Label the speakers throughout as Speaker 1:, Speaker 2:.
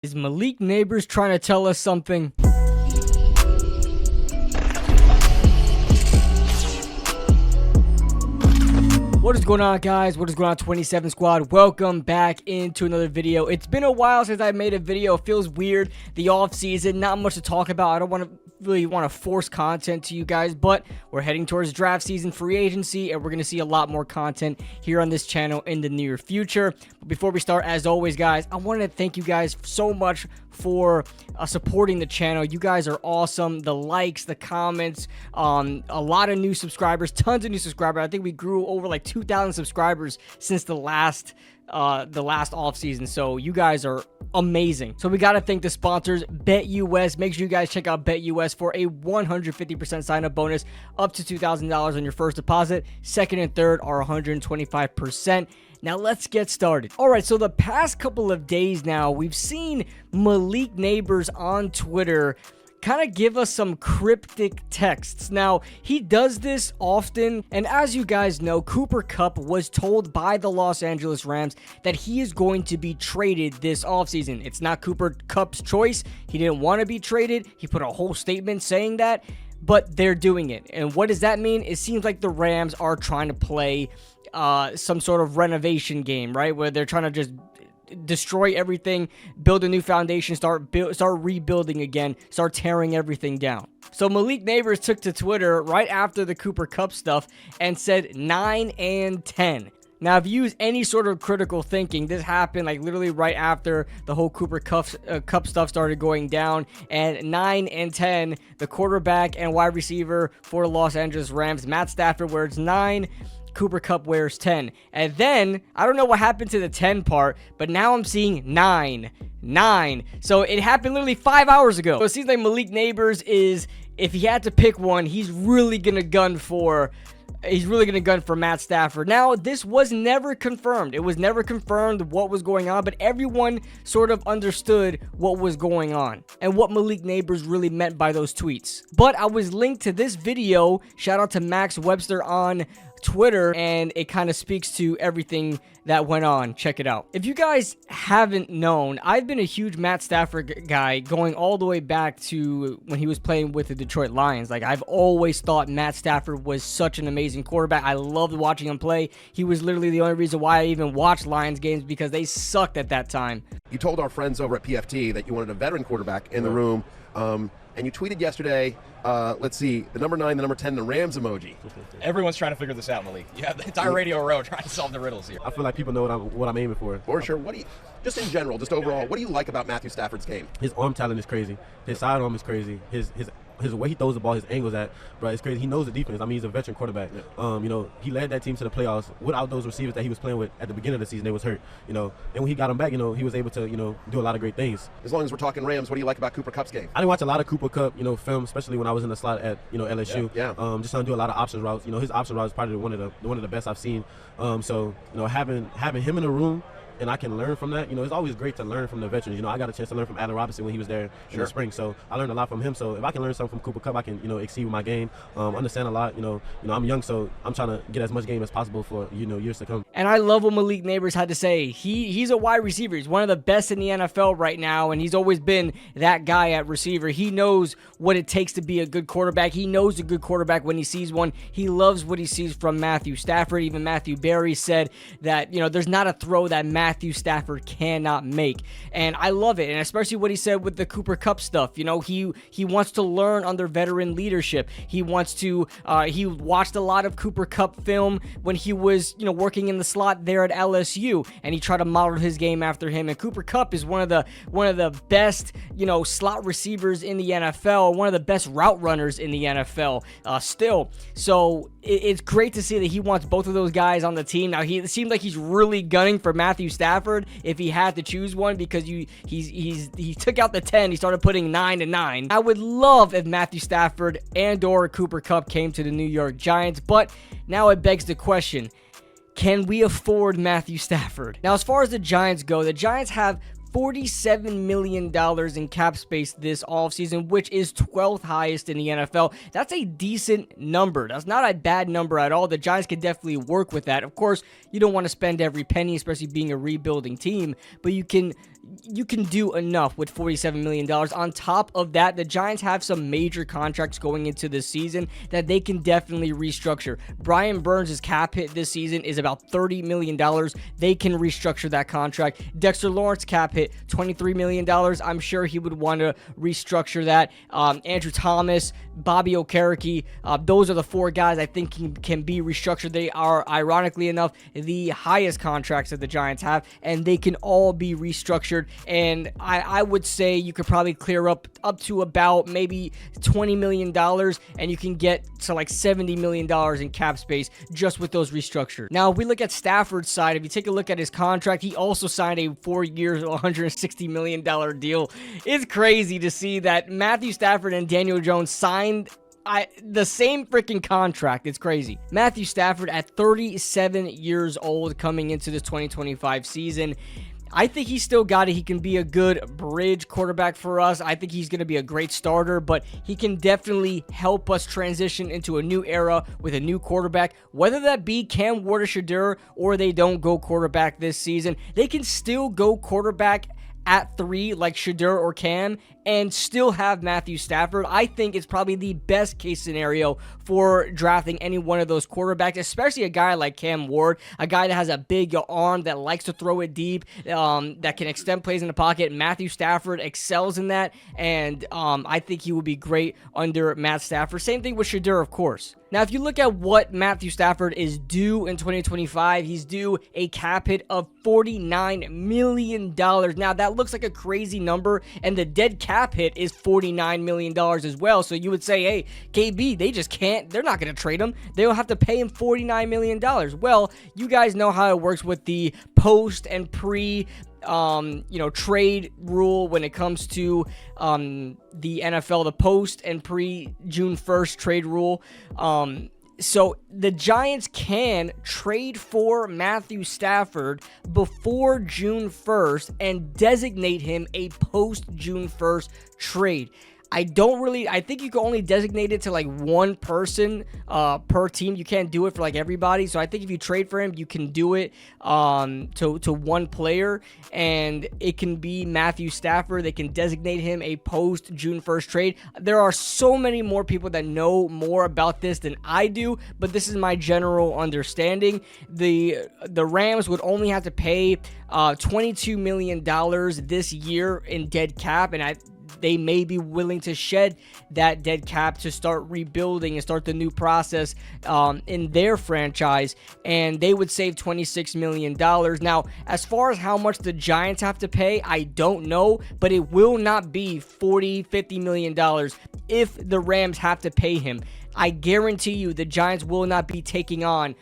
Speaker 1: Is Malik Nabers trying to tell us something? What is going on, guys? What is going on, 27 Squad? Welcome back into another video. It's been a while since I made a video. It feels weird. The off season, not much to talk about. I don't really want to force content to you guys, but we're heading towards draft season, free agency, and we're going to see a lot more content here on this channel in the near future. But before we start, as always, guys, I wanted to thank you guys so much for supporting the channel. You guys are awesome. The likes, the comments, a lot of new subscribers, tons of new subscribers. I think we grew over like 2,000 subscribers since the last off season. So you guys are amazing. So we got to thank the sponsors, BetUS. Make sure you guys check out BetUS for a 150% sign up bonus up to $2,000 on your first deposit. Second and third are 125%. Now let's get started. All right, so the past couple of days now, we've seen Malik Nabers on Twitter kind of give us some cryptic texts. Now, he does this often, and as you guys know, Cooper Kupp was told by the Los Angeles Rams that he is going to be traded this offseason. It's not Cooper Kupp's choice. He didn't want to be traded. He put a whole statement saying that, but they're doing it. And what does that mean? It seems like the Rams are trying to play some sort of renovation game, right? Where they're trying to just destroy everything, build a new foundation, start rebuilding again, start tearing everything down. So Malik Nabers took to Twitter right after the Cooper Kupp stuff and said 9 and 10. Now, if you use any sort of critical thinking, this happened like literally right after the whole Cooper Kupp stuff started going down. And 9 and 10, the quarterback and wide receiver for the Los Angeles Rams, Matt Stafford, wears 9. Cooper Kupp wears 10. And then, I don't know what happened to the 10 part, but now I'm seeing 9. So it happened literally 5 hours ago. So it seems like Malik Nabers is, if he had to pick one, he's really going to gun for Matt Stafford. Now, this was never confirmed. It was never confirmed what was going on, but everyone sort of understood what was going on and what Malik Nabers really meant by those tweets. But I was linked to this video. Shout out to Max Webster on Twitter, and it kind of speaks to everything that went on. Check it out. If you guys haven't known, I've been a huge Matt Stafford guy going all the way back to when he was playing with the Detroit Lions. Like, I've always thought Matt Stafford was such an amazing quarterback. I loved watching him play. He was literally the only reason why I even watched Lions games, because they sucked at that time.
Speaker 2: You told our friends over at PFT that you wanted a veteran quarterback in the room, and you tweeted yesterday, let's see, the number 9, the number 10, the Rams emoji.
Speaker 3: Everyone's trying to figure this out, Malik. You have the entire radio row trying to solve the riddles here.
Speaker 4: I feel like people know what I'm aiming for.
Speaker 2: For sure. What do you, just in general, just overall, what do you like about Matthew Stafford's game?
Speaker 4: His arm talent is crazy. His sidearm is crazy. His way he throws the ball, his angles at, bro, it's crazy. He knows the defense. I mean, he's a veteran quarterback. Yeah. He led that team to the playoffs without those receivers that he was playing with at the beginning of the season. They was hurt, and when he got them back, he was able to, do a lot of great things.
Speaker 2: As long as we're talking Rams, what do you like about Cooper Kupp's game?
Speaker 4: I didn't watch a lot of Cooper Kupp, film, especially when I was in the slot at, LSU.
Speaker 2: Yeah.
Speaker 4: Just trying to do a lot of option routes. His option route is probably one of the best I've seen. Having him in the room, and I can learn from that. It's always great to learn from the veterans. I got a chance to learn from Allen Robinson when he was there in the spring. So I learned a lot from him. So if I can learn something from Cooper Kupp, I can, exceed my game, understand a lot. I'm young, so I'm trying to get as much game as possible for, years to come.
Speaker 1: And I love what Malik Nabers had to say. He's a wide receiver. He's one of the best in the NFL right now, and he's always been that guy at receiver. He knows what it takes to be a good quarterback. He knows a good quarterback when he sees one. He loves what he sees from Matthew Stafford. Even Matthew Berry said that, there's not a throw that Matthew Stafford cannot make, and I love it. And especially what he said with the Cooper Kupp stuff. He wants to learn under veteran leadership. He wants to he watched a lot of Cooper Kupp film when he was working in the slot there at LSU, and he tried to model his game after him. And Cooper Kupp is one of the best slot receivers in the NFL, one of the best route runners in the NFL still. So it's great to see that he wants both of those guys on the team. Now, it seems like he's really gunning for Matthew Stafford if he had to choose one, because he took out the 10, he started putting 9 and 9. I would love if Matthew Stafford and or Cooper Kupp came to the New York Giants, but now it begs the question, can we afford Matthew Stafford? Now, as far as the Giants go, the Giants have $47 million in cap space this offseason, which is 12th highest in the NFL. That's a decent number. That's not a bad number at all. The Giants can definitely work with that. Of course, you don't want to spend every penny, especially being a rebuilding team, but you can you can do enough with $47 million. On top of that, the Giants have some major contracts going into this season that they can definitely restructure. Brian Burns' cap hit this season is about $30 million. They can restructure that contract. Dexter Lawrence cap hit $23 million. I'm sure he would want to restructure that. Andrew Thomas, Bobby Okereke, those are the four guys I think can be restructured. They are, ironically enough, the highest contracts that the Giants have, and they can all be restructured. And I would say you could probably clear up to about maybe $20 million, and you can get to like $70 million in cap space just with those restructures. Now, if we look at Stafford's side, if you take a look at his contract, he also signed a 4-year, $160 million deal. It's crazy to see that Matthew Stafford and Daniel Jones signed the same freaking contract. It's crazy. Matthew Stafford at 37 years old coming into this 2025 season. I think he's still got it. He can be a good bridge quarterback for us. I think he's going to be a great starter, but he can definitely help us transition into a new era with a new quarterback. Whether that be Cam Ward or Shedeur, or they don't go quarterback this season, they can still go quarterback at 3 like Shedeur or Cam and still have Matthew Stafford. I think it's probably the best case scenario for drafting any one of those quarterbacks, especially a guy like Cam Ward, a guy that has a big arm, that likes to throw it deep, that can extend plays in the pocket. Matthew Stafford excels in that, and I think he would be great under Matt Stafford. Same thing with Shedeur, of course. Now, if you look at what Matthew Stafford is due in 2025, he's due a cap hit of $49 million. Now, that looks like a crazy number, and the dead cap hit is $49 million as well. So you would say, hey, KB, they just can't, they're not going to trade him. They'll have to pay him $49 million. Well, you guys know how it works with the post and pre trade rule when it comes to the NFL, the post and pre June 1st trade rule. So the Giants can trade for Matthew Stafford before June 1st and designate him a post June 1st trade. I think you can only designate it to like one person per team. You can't do it for like everybody. So I think if you trade for him, you can do it to one player, and it can be Matthew Stafford. They can designate him a post June 1st trade. There are so many more people that know more about this than I do, but this is my general understanding. The Rams would only have to pay $22 million this year in dead cap, and they may be willing to shed that dead cap to start rebuilding and start the new process in their franchise, and they would save $26 million. Now, as far as how much the Giants have to pay, I don't know, but it will not be $40-50 million if the Rams have to pay him. I guarantee you the Giants will not be taking on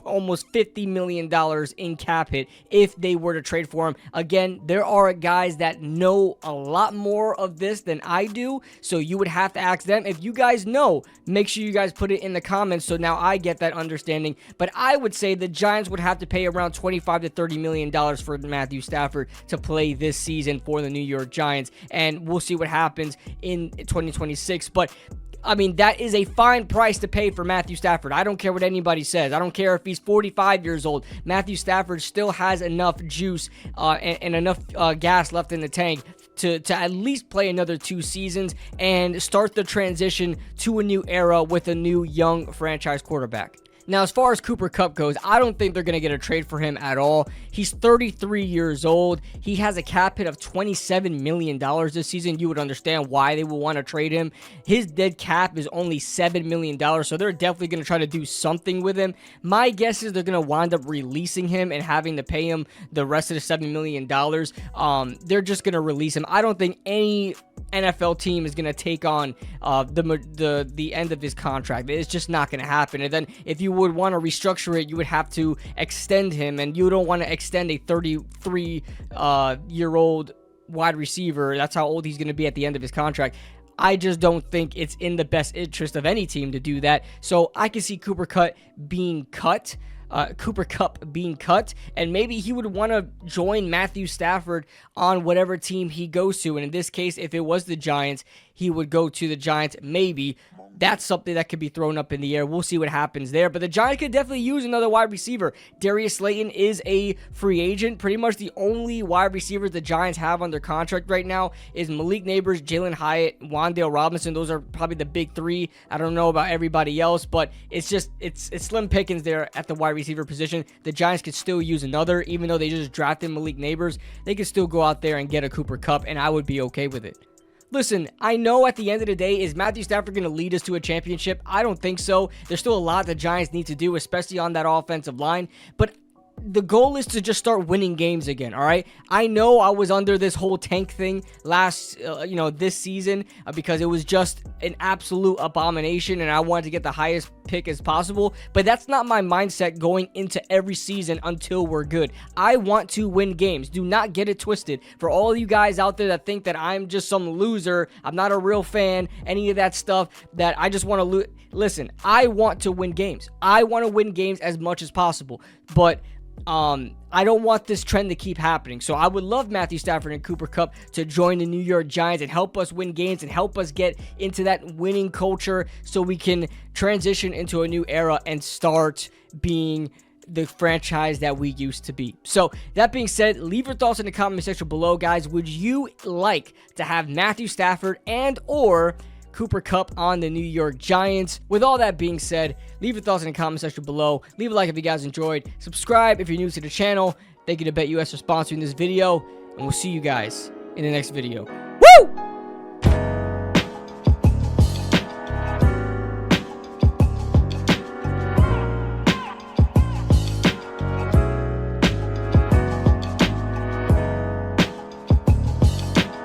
Speaker 1: almost $50 million in cap hit if they were to trade for him. Again, there are guys that know a lot more of this than I do, so you would have to ask them. If you guys know, make sure you guys put it in the comments so now I get that understanding. But I would say the Giants would have to pay around $25-30 million for Matthew Stafford to play this season for the New York Giants, and we'll see what happens in 2026. But I mean, that is a fine price to pay for Matthew Stafford. I don't care what anybody says. I don't care if he's 45 years old. Matthew Stafford still has enough juice and enough gas left in the tank to at least play another 2 seasons and start the transition to a new era with a new young franchise quarterback. Now, as far as Cooper Kupp goes, I don't think they're going to get a trade for him at all. He's 33 years old. He has a cap hit of $27 million this season. You would understand why they would want to trade him. His dead cap is only $7 million, so they're definitely going to try to do something with him. My guess is they're going to wind up releasing him and having to pay him the rest of the $7 million. They're just going to release him. I don't think any NFL team is going to take on the end of his contract. It's just not going to happen. And then if you would want to restructure it, you would have to extend him, and you don't want to extend a 33-year-old wide receiver. That's how old he's going to be at the end of his contract. I just don't think it's in the best interest of any team to do that. So I can see Cooper Kupp being cut. Cooper Kupp being cut, and maybe he would want to join Matthew Stafford on whatever team he goes to. And in this case, if it was the Giants, he would go to the Giants, maybe. That's something that could be thrown up in the air. We'll see what happens there. But the Giants could definitely use another wide receiver. Darius Slayton is a free agent. Pretty much the only wide receivers the Giants have under contract right now is Malik Nabers, Jalen Hyatt, Wan'Dale Robinson. Those are probably the big three. I don't know about everybody else, but it's slim pickings there at the wide receiver position. The Giants could still use another, even though they just drafted Malik Nabers. They could still go out there and get a Cooper Kupp, and I would be okay with it. Listen, I know at the end of the day, is Matthew Stafford going to lead us to a championship? I don't think so. There's still a lot the Giants need to do, especially on that offensive line. But the goal is to just start winning games again, all right? I know I was under this whole tank thing this season because it was just an absolute abomination and I wanted to get the highest pick as possible, but that's not my mindset going into every season until we're good. I want to win games. Do not get it twisted. For all you guys out there that think that I'm just some loser, I'm not a real fan, any of that stuff, that I just want to lose. Listen, I want to win games. I want to win games as much as possible, but I don't want this trend to keep happening. So I would love Matthew Stafford and Cooper Kupp to join the New York Giants and help us win games and help us get into that winning culture so we can transition into a new era and start being the franchise that we used to be. So that being said, leave your thoughts in the comment section below, guys. Would you like to have Matthew Stafford and or Cooper Kupp on the New York Giants? With all that being said, leave your thoughts in the comment section below. Leave a like if you guys enjoyed. Subscribe if you're new to the channel. Thank you to BetUS for sponsoring this video, and we'll see you guys in the next video. Woo!